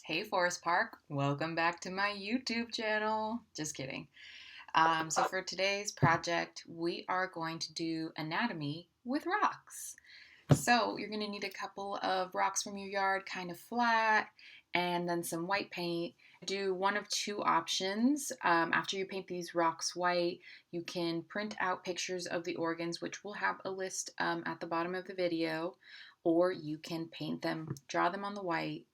Hey Forest Park, welcome back to my YouTube channel. Just kidding. So for today's project, we are going to do anatomy with rocks. So you're going to need a couple of rocks from your yard, kind of flat, and then some white paint. Do one of two options. After you paint these rocks white, you can print out pictures of the organs, which we'll have a list at the bottom of the video, or you can paint them, draw them on the white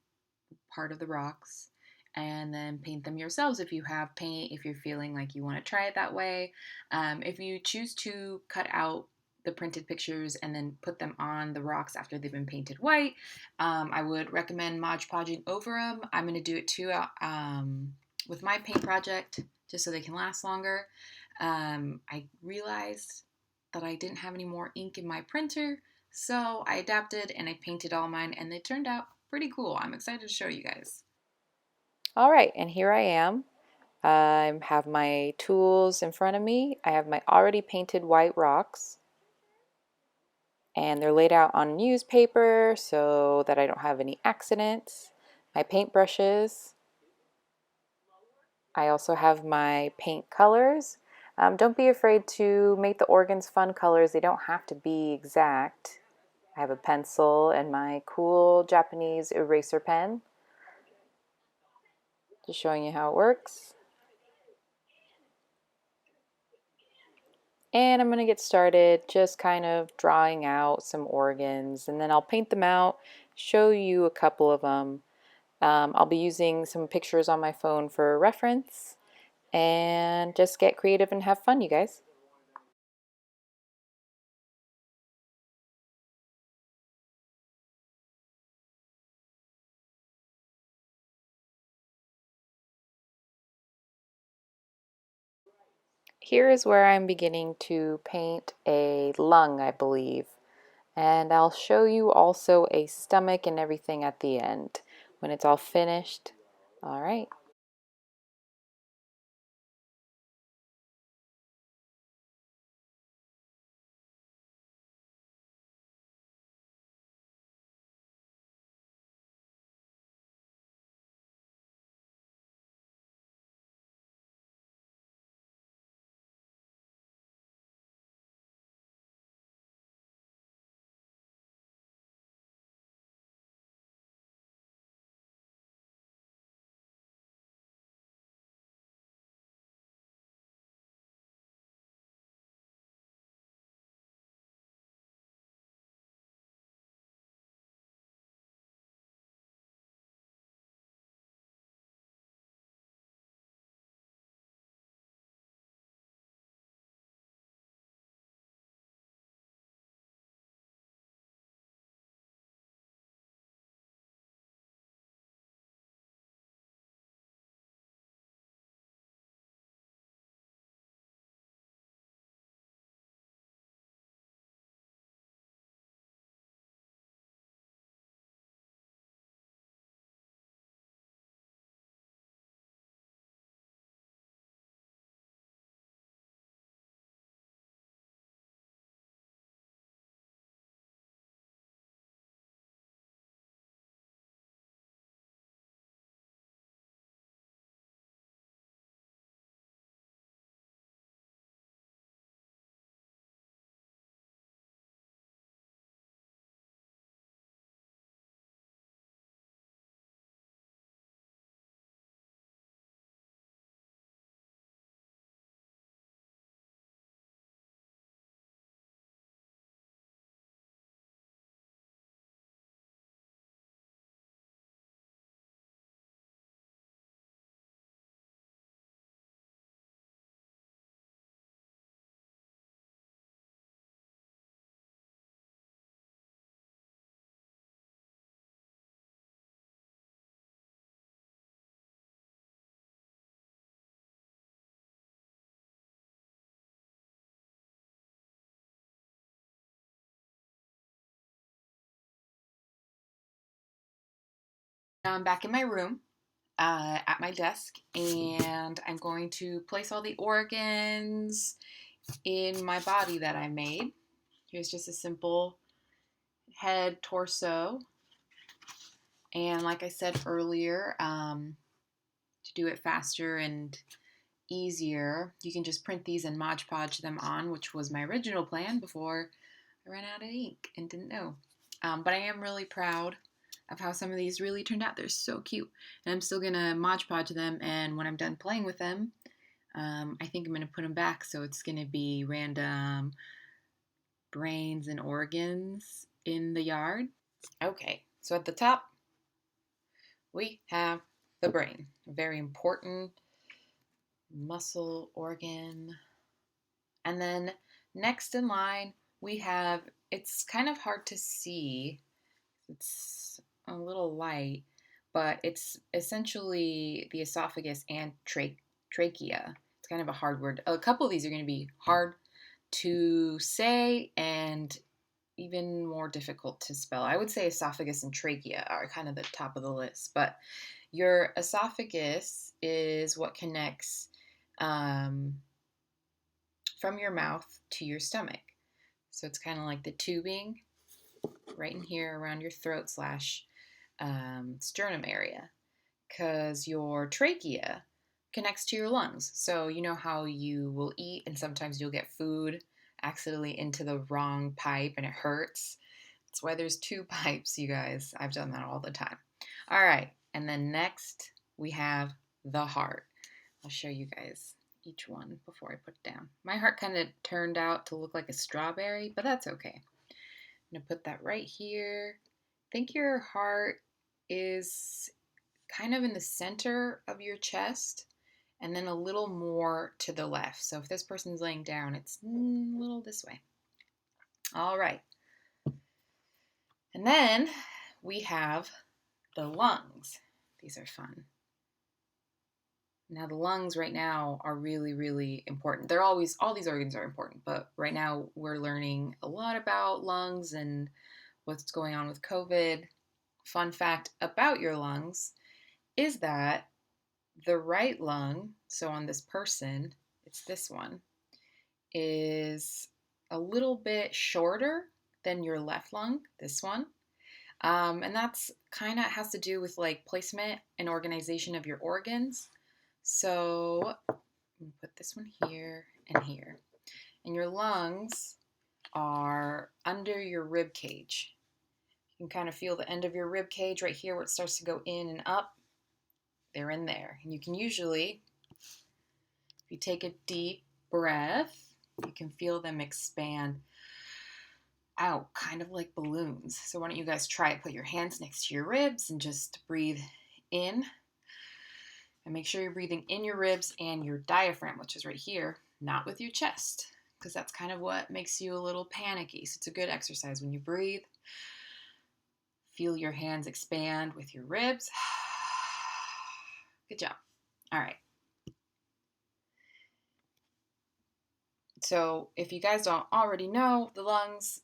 part of the rocks, and then paint them yourselves if you have paint, if you're feeling like you want to try it that way. If you choose to cut out the printed pictures and then put them on the rocks after they've been painted white, I would recommend Mod Podging over them. I'm going to do it too with my paint project just so they can last longer. I realized that I didn't have any more ink in my printer, so I adapted and I painted all mine, and they turned out pretty cool. I'm excited to show you guys. All right, and here I am. I have my tools in front of me. I have my already painted white rocks, and they're laid out on newspaper so that I don't have any accidents. My paintbrushes. I also have my paint colors. Don't be afraid to make the organs fun colors. They don't have to be exact. I have a pencil and my cool Japanese eraser pen. Just showing you how it works. And I'm going to get started just kind of drawing out some organs, and then I'll paint them out, show you a couple of them. I'll be using some pictures on my phone for reference, and just get creative and have fun, you guys. Here is where I'm beginning to paint a lung, I believe. And I'll show you also a stomach and everything at the end when it's all finished. All right. Now I'm back in my room at my desk, and I'm going to place all the organs in my body that I made. Here's just a simple head, torso, And like I said earlier, to do it faster and easier, you can just print these and Mod Podge them on, which was my original plan before I ran out of ink and didn't know. But I am really proud of how some of these really turned out. They're so cute. And I'm still going to Mod Podge them, and when I'm done playing with them, I think I'm going to put them back, so it's going to be random brains and organs in the yard. Okay, so at the top, we have the brain, a very important muscle organ. And then next in line, we have, it's kind of hard to see, it's a little light, but it's essentially the esophagus and trachea. It's kind of a hard word. A couple of these are going to be hard to say and even more difficult to spell. I would say esophagus and trachea are kind of the top of the list, but your esophagus is what connects from your mouth to your stomach. So it's kind of like the tubing right in here around your throat slash sternum area, because your trachea connects to your lungs. So you know how you will eat and sometimes you'll get food accidentally into the wrong pipe and it hurts. That's why there's two pipes, you guys. I've done that all the time. All right, and then next we have the heart. I'll show you guys each one before I put it down. My heart kind of turned out to look like a strawberry, but that's okay. I'm going to put that right here. I think your heart is kind of in the center of your chest and then a little more to the left. So if this person's laying down, it's a little this way. All right. And then we have the lungs. These are fun. Now the lungs right now are really, really important. They're always, all these organs are important, but right now we're learning a lot about lungs and what's going on with COVID. Fun fact about your lungs is that the right lung, so on this person, it's this one, is a little bit shorter than your left lung, this one. And that's kind of has to do with like placement and organization of your organs. So I'm gonna put this one here and here. And your lungs are under your rib cage. You can kind of feel the end of your rib cage right here where it starts to go in and up. They're in there. And you can usually, if you take a deep breath, you can feel them expand out, kind of like balloons. So why don't you guys try it? Put your hands next to your ribs and just breathe in. And make sure you're breathing in your ribs and your diaphragm, which is right here, not with your chest, because that's kind of what makes you a little panicky. So it's a good exercise when you breathe. Feel your hands expand with your ribs. Good job. All right. So if you guys don't already know, the lungs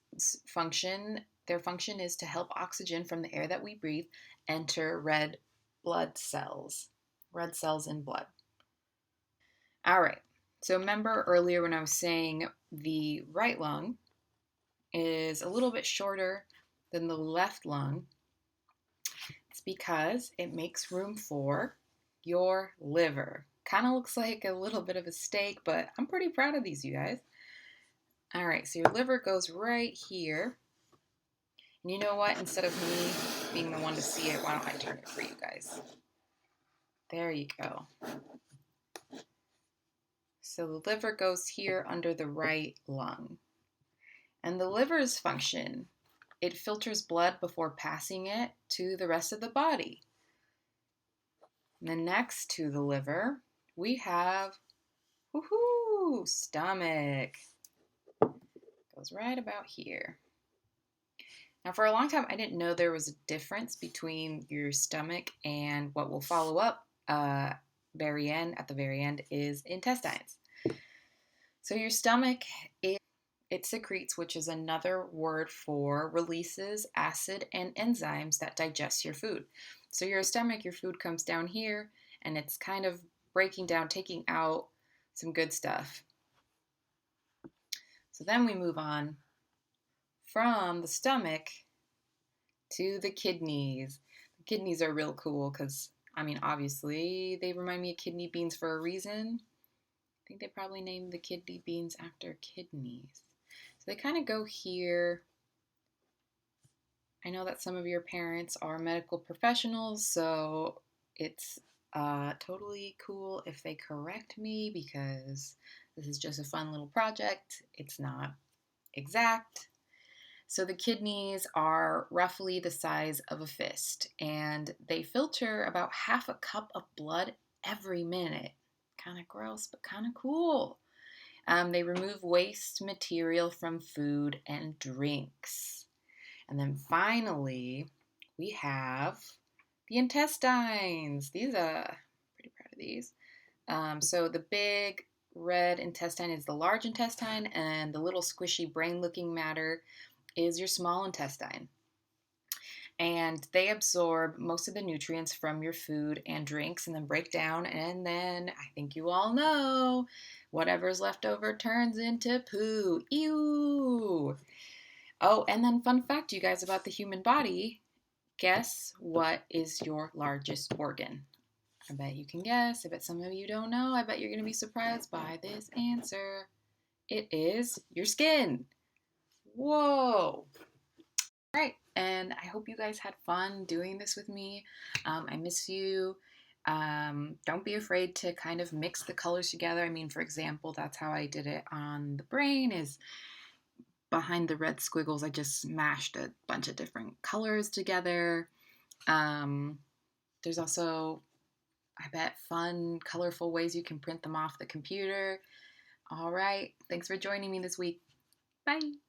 function, their function is to help oxygen from the air that we breathe enter red cells in blood. All right. So remember earlier when I was saying the right lung is a little bit shorter than the left lung. It's because it makes room for your liver. Kind of looks like a little bit of a steak, but I'm pretty proud of these, you guys. All right, so your liver goes right here. And you know what? Instead of me being the one to see it, why don't I turn it for you guys? There you go. So the liver goes here under the right lung. And the liver's function, it filters blood before passing it to the rest of the body. And then next to the liver, we have, stomach. Goes right about here. Now, for a long time, I didn't know there was a difference between your stomach and what will follow up at the very end is intestines. So your stomach, it secretes, which is another word for releases acid and enzymes that digest your food. So your stomach, your food comes down here, and it's kind of breaking down, taking out some good stuff. So then we move on from the stomach to the kidneys. The Kidneys are real cool because, I mean, obviously they remind me of kidney beans for a reason. I think they probably named the kidney beans after kidneys. So they kind of go here. I know that some of your parents are medical professionals, so it's totally cool if they correct me because this is just a fun little project. It's not exact. So the kidneys are roughly the size of a fist, and they filter about half a cup of blood every minute. Kind of gross, but kind of cool. They remove waste material from food and drinks. And then finally, we have the intestines. These are pretty proud of these. So the big red intestine is the large intestine, and the little squishy brain-looking matter is your small intestine. And they absorb most of the nutrients from your food and drinks and then break down. And then I think you all know whatever's left over turns into poo. Ew. Oh, and then fun fact, you guys, about the human body. Guess what is your largest organ? I bet you can guess. I bet some of you don't know. I bet you're going to be surprised by this answer. It is your skin. Whoa. All right. And I hope you guys had fun doing this with me. I miss you. Don't be afraid to kind of mix the colors together. I mean, for example, that's how I did it on the brain is behind the red squiggles, I just mashed a bunch of different colors together. There's also, I bet, fun, colorful ways you can print them off the computer. All right. Thanks for joining me this week. Bye.